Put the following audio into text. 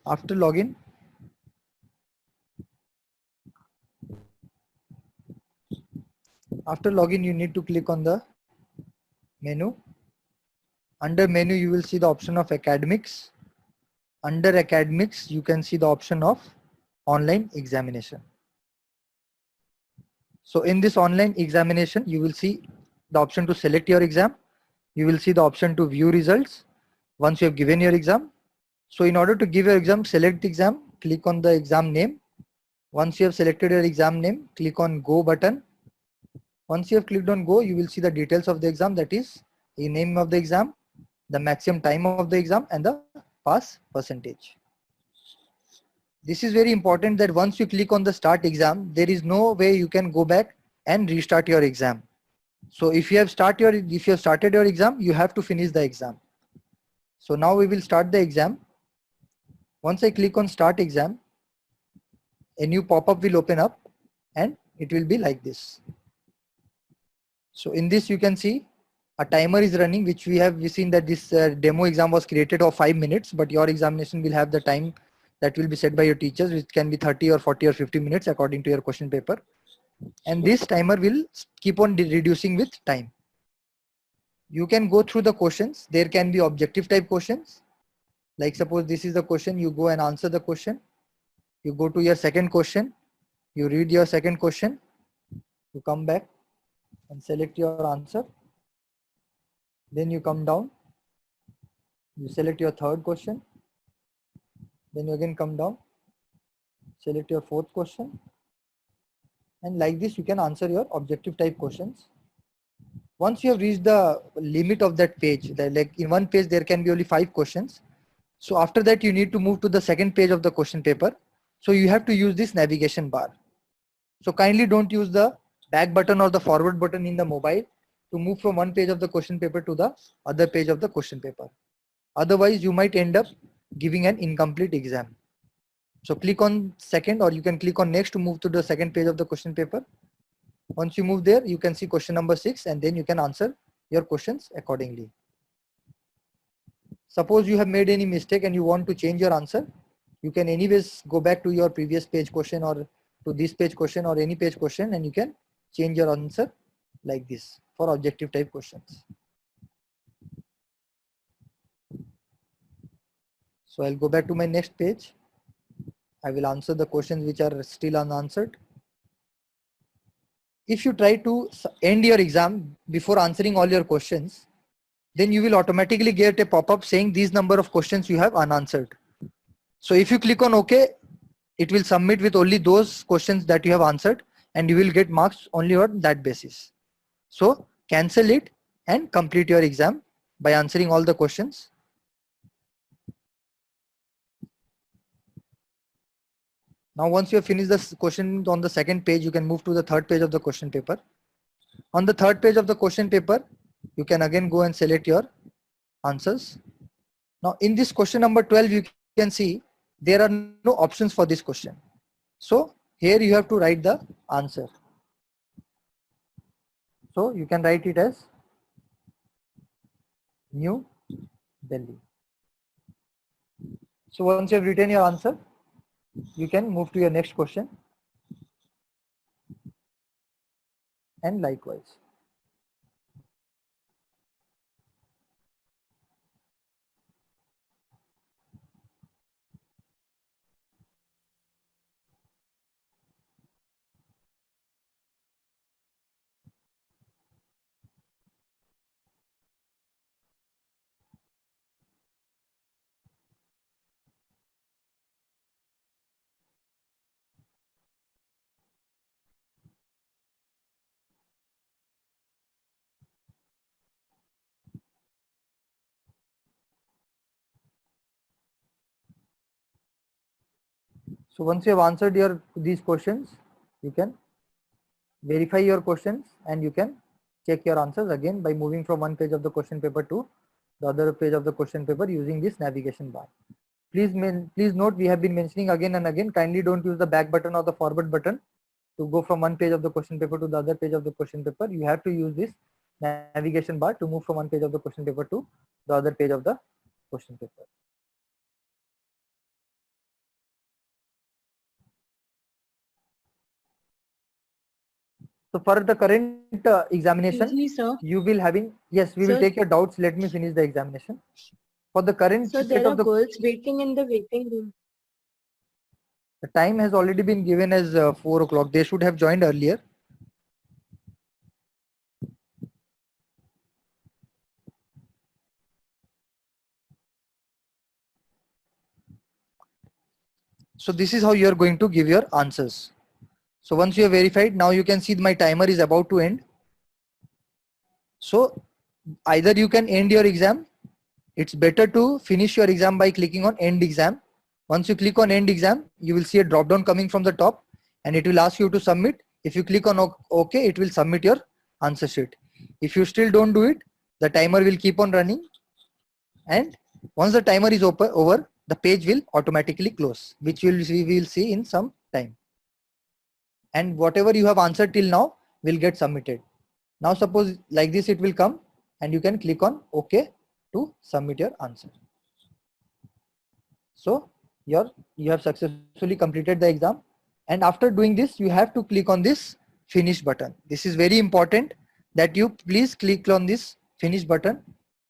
After login, you need to click on the menu. Under menu, you will see the option of academics. Under academics, you can see the option of online examination. So in this online examination, you will see the option to select your exam. You will see the option to view results once you have given your exam. So in order to give your exam, select the exam, click on the exam name. Once you have selected your exam name, click on go button. Once you have clicked on go, you will see the details of the exam, that is the name of the exam, the maximum time of the exam, and the pass percentage. This is very important that once you click on the start exam, there is no way you can go back and restart your exam. So if you have started your exam, you have to finish the exam. So now we will start the exam. Once I click on start exam, a new pop-up will open up and it will be like this. So in this you can see a timer is running, which we've seen that this demo exam was created of 5 minutes, but your examination will have the time that will be set by your teachers, which can be 30 or 40 or 50 minutes according to your question paper. And this timer will keep on reducing with time. You can go through the questions. There can be objective type questions. Like suppose this is the question, you go and answer the question. You go to your second question, you read your second question, you come back and select your answer. Then you come down, you select your third question. Then you again come down, select your fourth question. And like this, you can answer your objective type questions. Once you have reached the limit of that page, like in one page, there can be only 5 questions. So after that, you need to move to the second page of the question paper. So you have to use this navigation bar. So kindly don't use the back button or the forward button in the mobile to move from one page of the question paper to the other page of the question paper. Otherwise, you might end up giving an incomplete exam. So click on second, or you can click on next to move to the second page of the question paper. Once you move there, you can see question number 6, and then you can answer your questions accordingly. Suppose you have made any mistake and you want to change your answer, you can anyways go back to your previous page question or to this page question or any page question, and you can change your answer like this for objective type questions. So I'll go back to my next page. I will answer the questions which are still unanswered. If you try to end your exam before answering all your questions, then you will automatically get a pop-up saying these number of questions you have unanswered. So if you click on OK, it will submit with only those questions that you have answered, and you will get marks only on that basis. So cancel it and complete your exam by answering all the questions. Now once you have finished the question on the second page, you can move to the third page of the question paper. On the third page of the question paper, you can again go and select your answers. Now in this question number 12, you can see there are no options for this question. So here you have to write the answer. So you can write it as New Delhi. So once you have written your answer, you can move to your next question, and likewise. So once you have answered these questions, you can verify your questions and you can check your answers again by moving from one page of the question paper to the other page of the question paper using this navigation bar. Please note, we have been mentioning again and again, kindly don't use the back button or the forward button to go from one page of the question paper to the other page of the question paper. You have to use this navigation bar to move from one page of the question paper to the other page of the question paper. So for the current examination, Excuse me, sir. you will having, yes, we will Sir, take your doubts. Let me finish the examination. For the current sir, set there of are girls waiting in the waiting room. the time has already been given as 4 o'clock. They should have joined earlier. So this is how you are going to give your answers. So once you have verified, now you can see my timer is about to end. So either you can end your exam. It's better to finish your exam by clicking on end exam. Once you click on end exam, you will see a drop down coming from the top and it will ask you to submit. If you click on OK, it will submit your answer sheet. If you still don't do it, the timer will keep on running, and once the timer is over, the page will automatically close, which we will see in some time. And whatever you have answered till now will get submitted. Now suppose like this it will come and you can click on OK to submit your answer. So you have successfully completed the exam, and after doing this you have to click on this finish button. This is very important that you please click on this finish button